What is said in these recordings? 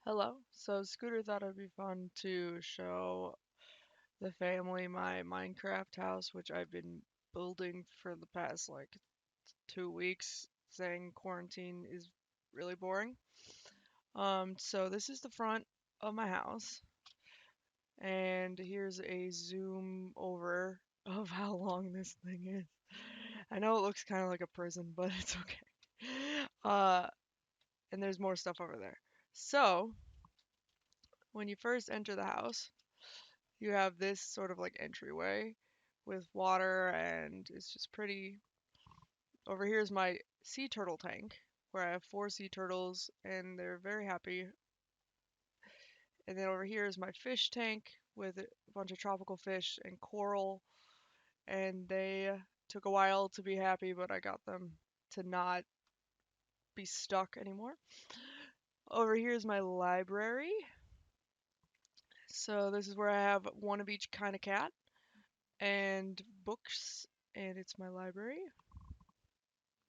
Hello. So Scooter thought it'd be fun to show the family my Minecraft house, which I've been building for the past like 2 weeks, saying quarantine is really boring. So this is the front of my house, and here's a zoom over of how long this thing is. I know it looks kind of like a prison, but it's okay. Uh, and there's more stuff over there. So when you first enter the house, you have this sort of like entryway with water, and it's just pretty. Over here is my sea turtle tank where I have four sea turtles and they're very happy. And then over here is my fish tank with a bunch of tropical fish and coral, and they took a while to be happy, but I got them to not be stuck anymore. Over here is my library. So this is where I have one of each kind of cat and books, and it's my library.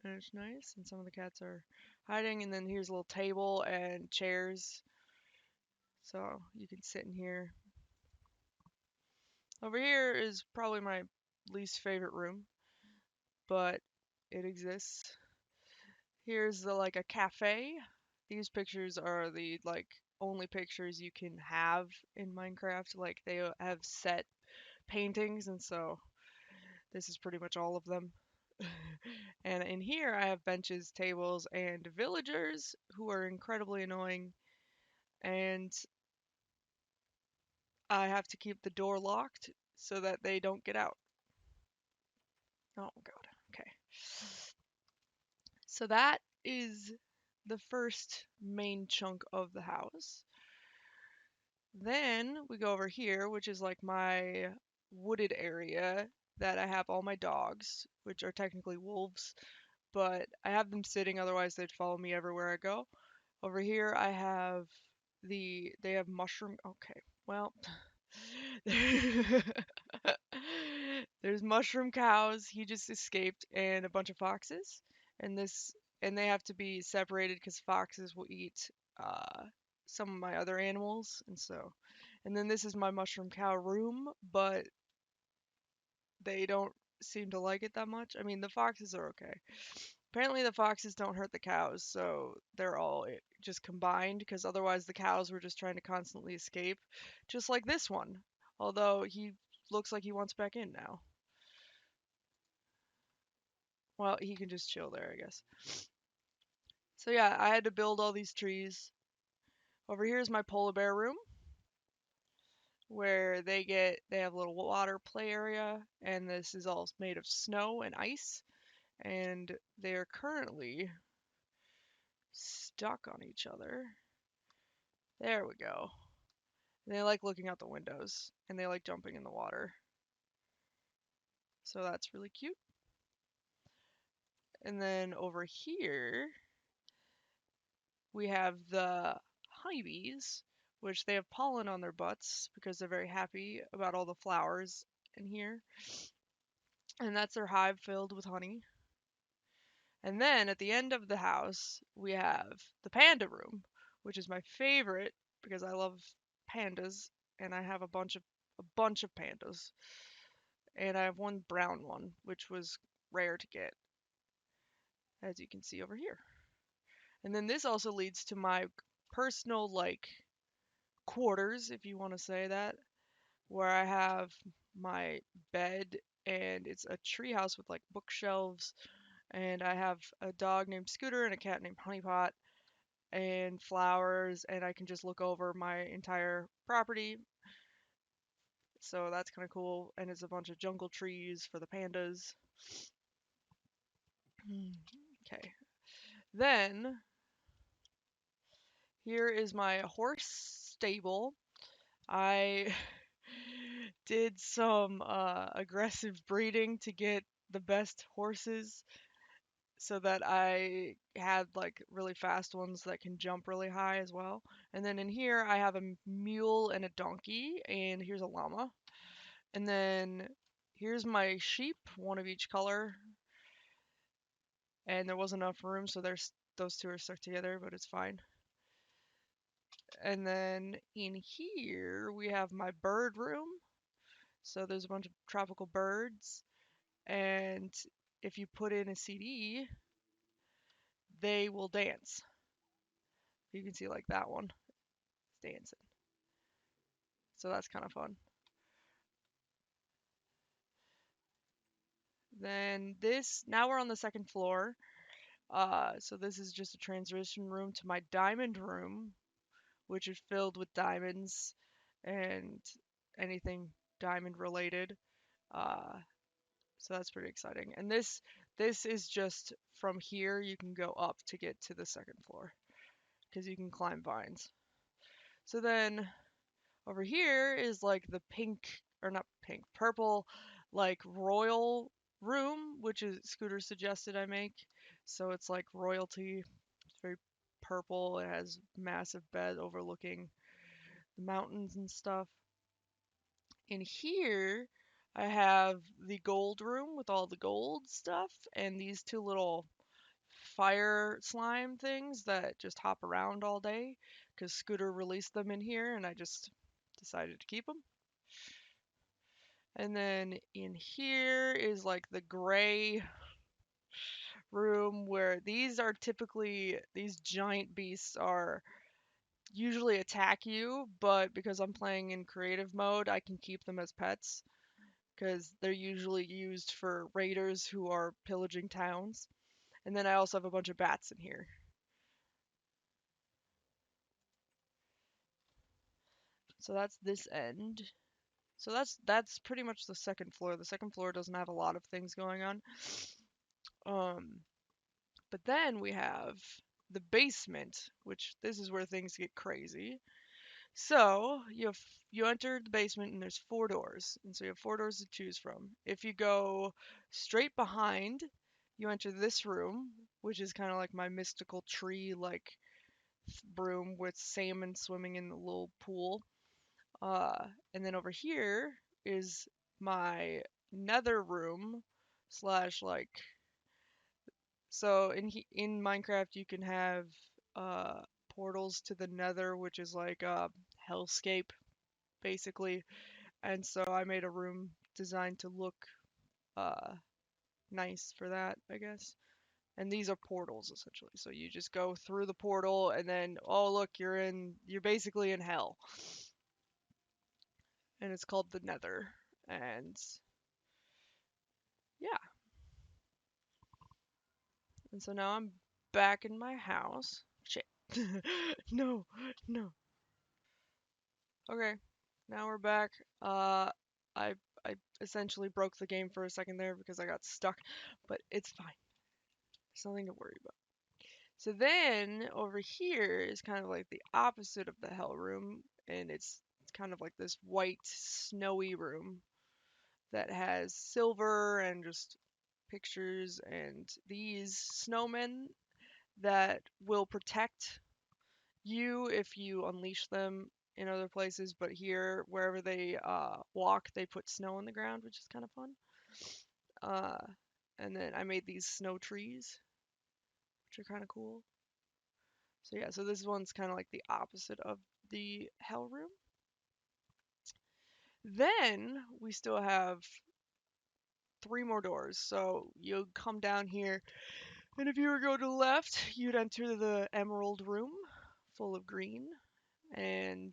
And it's nice. And some of the cats are hiding. And then here's a little table and chairs, so you can sit in here. Over here is probably my least favorite room, but it exists. Here's the like a cafe. These pictures are the like only pictures you can have in Minecraft. Like they have set paintings, and so this is pretty much all of them. And in here, I have benches, tables, and villagers who are incredibly annoying. And I have to keep the door locked so that they don't get out. Oh, God. Okay. So that is the first main chunk of the house. Then we go over here, which is like my wooded area that I have all my dogs, which are technically wolves, but I have them sitting, otherwise they'd follow me everywhere I go. Over here I have they have mushroom. Okay, well, there's mushroom cows. He just escaped, and a bunch of foxes. And this and they have to be separated because foxes will eat some of my other animals, and so. And then this is my mushroom cow room, but they don't seem to like it that much. I mean, the foxes are okay. Apparently, the foxes don't hurt the cows, so they're all just combined, because otherwise the cows were just trying to constantly escape, just like this one. Although he looks like he wants back in now. Well, he can just chill there, I guess. So yeah, I had to build all these trees. Over here is my polar bear room, where they have a little water play area, and this is all made of snow and ice, and they are currently stuck on each other. There we go. They like looking out the windows, and they like jumping in the water. So that's really cute. And then over here, we have the honeybees, which they have pollen on their butts because they're very happy about all the flowers in here. And that's their hive filled with honey. And then at the end of the house, we have the panda room, which is my favorite because I love pandas, and I have a bunch of pandas. And I have one brown one, which was rare to get, as you can see over here. And then this also leads to my personal, like, quarters, if you want to say that, where I have my bed, and it's a treehouse with like bookshelves, and I have a dog named Scooter and a cat named Honeypot and flowers, and I can just look over my entire property. So that's kind of cool. And it's a bunch of jungle trees for the pandas. Okay. Then here is my horse stable. I did some aggressive breeding to get the best horses so that I had like really fast ones that can jump really high as well. And then in here I have a mule and a donkey, and here's a llama. And then here's my sheep, one of each color. And there wasn't enough room, so there's those two are stuck together, but it's fine. And then in here we have my bird room. So there's a bunch of tropical birds, and if you put in a CD, they will dance. You can see like that one is dancing. So that's kind of fun. Then this, now we're on the second floor. So this is just a transition room to my diamond room, which is filled with diamonds and anything diamond related. Uh, so that's pretty exciting. And this is just from here you can go up to get to the second floor because you can climb vines. So then over here is like the pink, or not pink, purple, like royal room, which is Scooter suggested I make. So it's like royalty. It's very purple. It has massive bed overlooking the mountains and stuff. In here, I have the gold room with all the gold stuff and these two little fire slime things that just hop around all day because Scooter released them in here and I just decided to keep them. And then in here is like the gray room where these are typically, these giant beasts are usually attack you, but because I'm playing in creative mode, I can keep them as pets because they're usually used for raiders who are pillaging towns. And then I also have a bunch of bats in here. So that's this end. So that's pretty much the second floor. The second floor doesn't have a lot of things going on. Um, but then we have the basement, which this is where things get crazy. So you enter the basement and there's four doors, and so you have four doors to choose from. If you go straight behind, you enter this room, which is kind of like my mystical tree like room with salmon swimming in the little pool. And then over here is my nether room slash like, so in Minecraft you can have uh portals to the nether, which is like a hellscape basically. And so I made a room designed to look uh nice for that, I guess. And these are portals essentially. So you just go through the portal and then oh look, you're basically in hell. And it's called the Nether. And yeah. And so now I'm back in my house. Shit. No, no. Okay. Now we're back. I I essentially broke the game for a second there because I got stuck, but it's fine. There's nothing to worry about. So then over here is kind of like the opposite of the hell room, and it's kind of like this white snowy room that has silver and just pictures and these snowmen that will protect you if you unleash them in other places, but here, wherever they walk, they put snow on the ground, which is kind of fun. Uh, and then I made these snow trees, which are kind of cool. So yeah, so this one's kind of like the opposite of the hell room. Then we still have three more doors. So you'll come down here, and if you were to go to the left, you'd enter the emerald room, full of green. And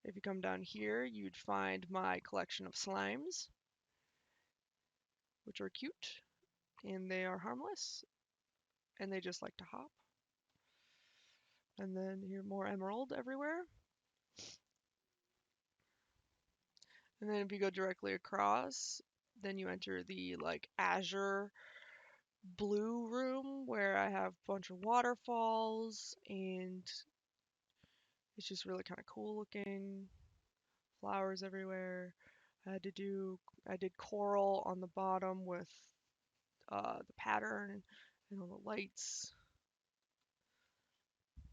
if you come down here, you'd find my collection of slimes, which are cute, and they are harmless, and they just like to hop. And then here, more emerald everywhere. And then if you go directly across, then you enter the like azure blue room where I have a bunch of waterfalls and it's just really kind of cool looking. Flowers everywhere. I did coral on the bottom with the pattern and all the lights.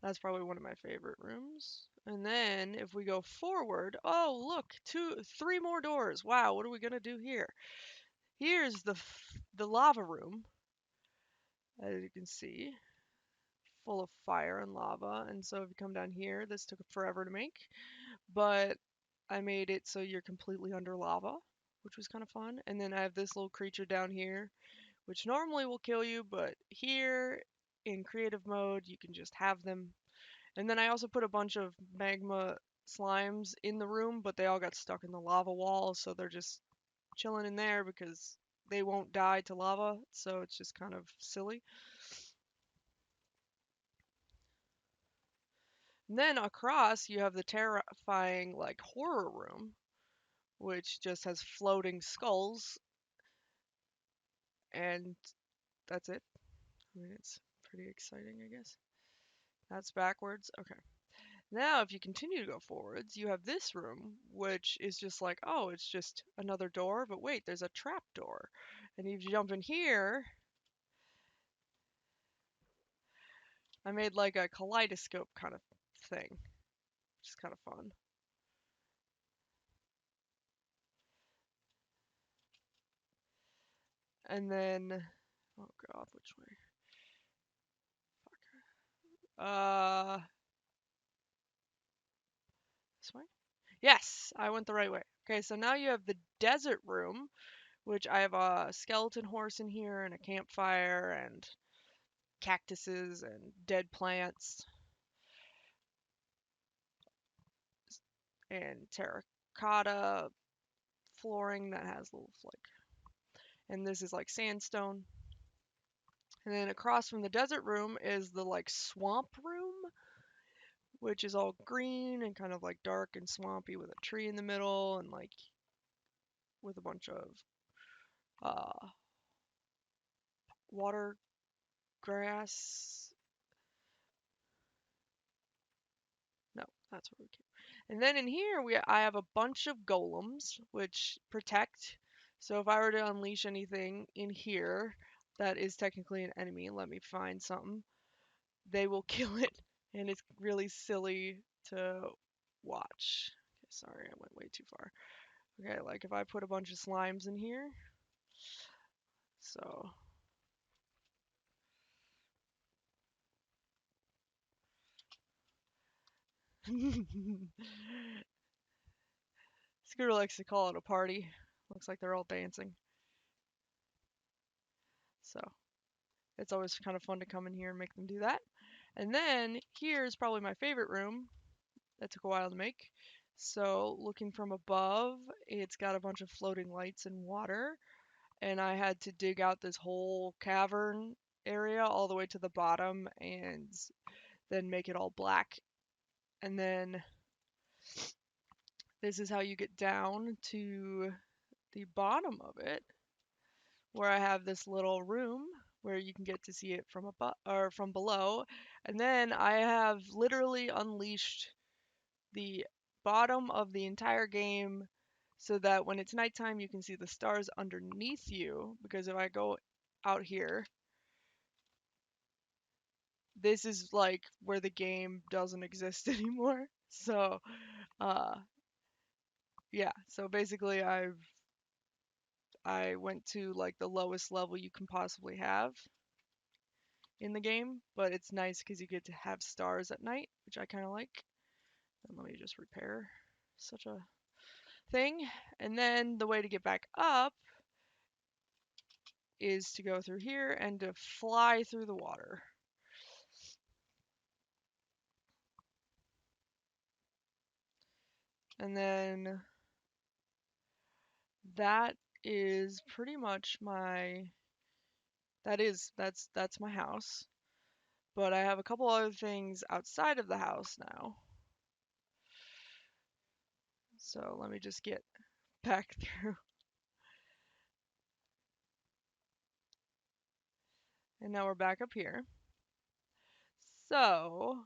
That's probably one of my favorite rooms. And then if we go forward, oh look, three more doors. Wow, what are we gonna do here? Here's the lava room, as you can see. full of fire and lava. And so if you come down here, this took forever to make, but I made it so you're completely under lava, which was kind of fun. And then I have this little creature down here, which normally will kill you, but here in creative mode, you can just have them. And then I also put a bunch of magma slimes in the room, but they all got stuck in the lava wall, so they're just chilling in there because they won't die to lava, so it's just kind of silly. And then across, you have the terrifying, like, horror room, which just has floating skulls, and that's it. I mean, it's pretty exciting, I guess. That's backwards. Okay. Now, if you continue to go forwards, you have this room, which is just like, oh, it's just another door, but wait, there's a trap door. And if you jump in here, I made like a kaleidoscope kind of thing, which is kind of fun. And then, oh god, which way? This way? Yes, I went the right way. Okay, so now you have the desert room, which I have a skeleton horse in here and a campfire and cactuses and dead plants and terracotta flooring that has little like, and this is like sandstone. And then across from the desert room is the like swamp room, which is all green and kind of like dark and swampy with a tree in the middle and like with a bunch of uh, water grass. No, that's where we came. And then in here I have a bunch of golems which protect. So if I were to unleash anything in here that is technically an enemy, let me find something, they will kill it, and it's really silly to watch. Okay, sorry, I went way too far. Okay, like if I put a bunch of slimes in here, so Scooter likes to call it a party. Looks like they're all dancing. So it's always kind of fun to come in here and make them do that. And then here's probably my favorite room that took a while to make. So looking from above, it's got a bunch of floating lights and water. And I had to dig out this whole cavern area all the way to the bottom and then make it all black. And then this is how you get down to the bottom of it, where I have this little room where you can get to see it from above or from below. And then I have literally unleashed the bottom of the entire game so that when it's nighttime you can see the stars underneath you, because if I go out here, this is like where the game doesn't exist anymore. So, uh yeah, so basically I went to like the lowest level you can possibly have in the game, but it's nice because you get to have stars at night, which I kind of like. And let me just repair such a thing. And then the way to get back up is to go through here and to fly through the water. And then that is pretty much my that's my house. But I have a couple other things outside of the house now. So let me just get back through. And now we're back up here. So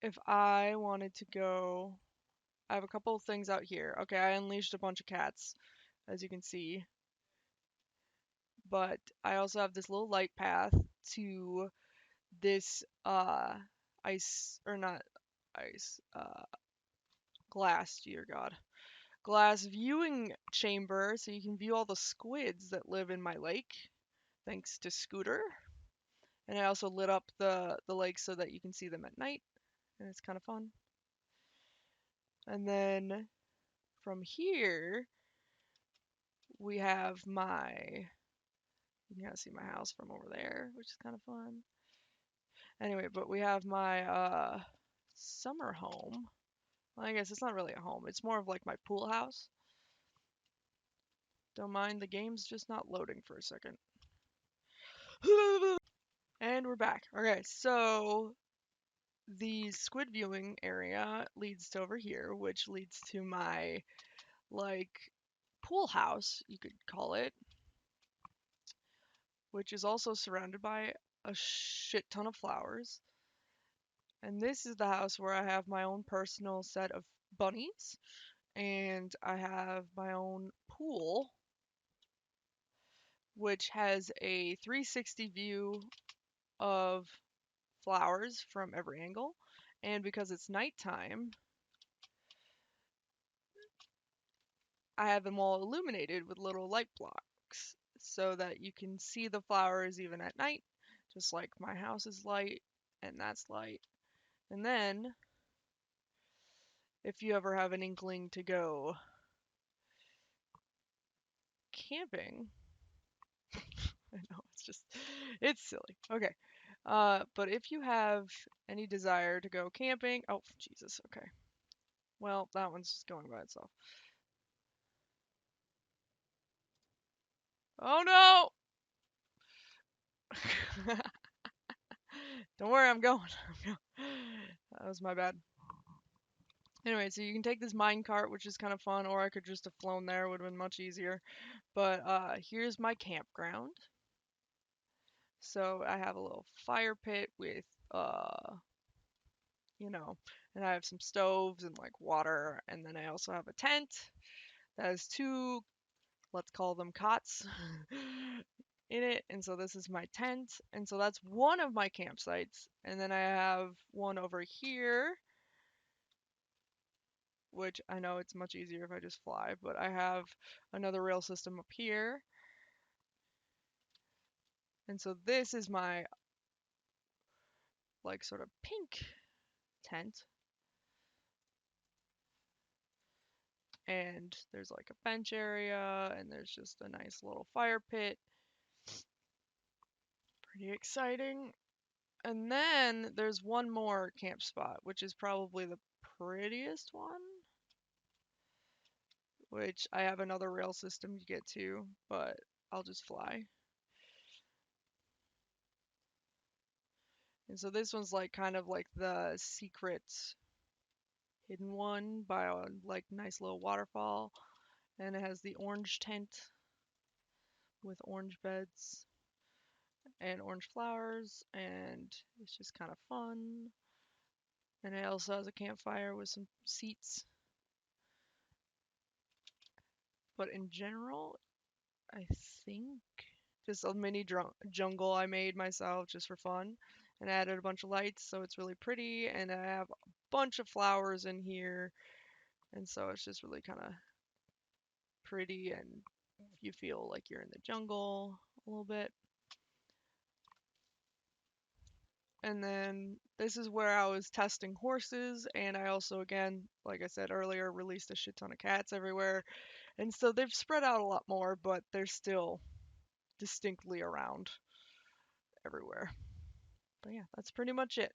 if I wanted to go, I have a couple of things out here. Okay, I unleashed a bunch of cats, as you can see. But I also have this little light path to this ice, or not ice, glass, dear God. Glass viewing chamber, so you can view all the squids that live in my lake, thanks to Scooter. And I also lit up the lakes so that you can see them at night, and it's kind of fun. And then from here, we have you can kind of see my house from over there, which is kind of fun. Anyway, but we have my summer home. Well, I guess it's not really a home. It's more of like my pool house. Don't mind, the game's just not loading for a second. And we're back. Okay, so the squid viewing area leads to over here, which leads to my like pool house, you could call it, which is also surrounded by a shit ton of flowers. And this is the house where I have my own personal set of bunnies, and I have my own pool, which has a 360 view of flowers from every angle. And because it's nighttime, I have them all illuminated with little light blocks so that you can see the flowers even at night, just like my house is light and that's light. And then, if you ever have an inkling to go camping, I know it's silly. Okay. But if you have any desire to go camping, oh, Jesus, okay. Well, that one's just going by itself. Oh no! Don't worry, I'm going. That was my bad. Anyway, so you can take this mine cart, which is kind of fun, or I could just have flown there, would have been much easier. But here's my campground. So I have a little fire pit with, you know, and I have some stoves and like water, and then I also have a tent that has two, let's call them cots, in it. And so this is my tent, and so that's one of my campsites. And then I have one over here, which I know it's much easier if I just fly, but I have another rail system up here. And so this is my like sort of pink tent. And there's like a bench area, and there's just a nice little fire pit. Pretty exciting. And then there's one more camp spot, which is probably the prettiest one, which I have another rail system to get to, but I'll just fly. And so this one's like kind of like the secret hidden one by a like nice little waterfall, and it has the orange tent with orange beds and orange flowers, and it's just kind of fun. And it also has a campfire with some seats. But in general, I think just a mini jungle I made myself just for fun, and I added a bunch of lights so it's really pretty, and I have a bunch of flowers in here, and so it's just really kind of pretty, and you feel like you're in the jungle a little bit. And then this is where I was testing horses, and I also, again, like I said earlier, released a shit ton of cats everywhere. And so they've spread out a lot more, but they're still distinctly around everywhere. But yeah, that's pretty much it.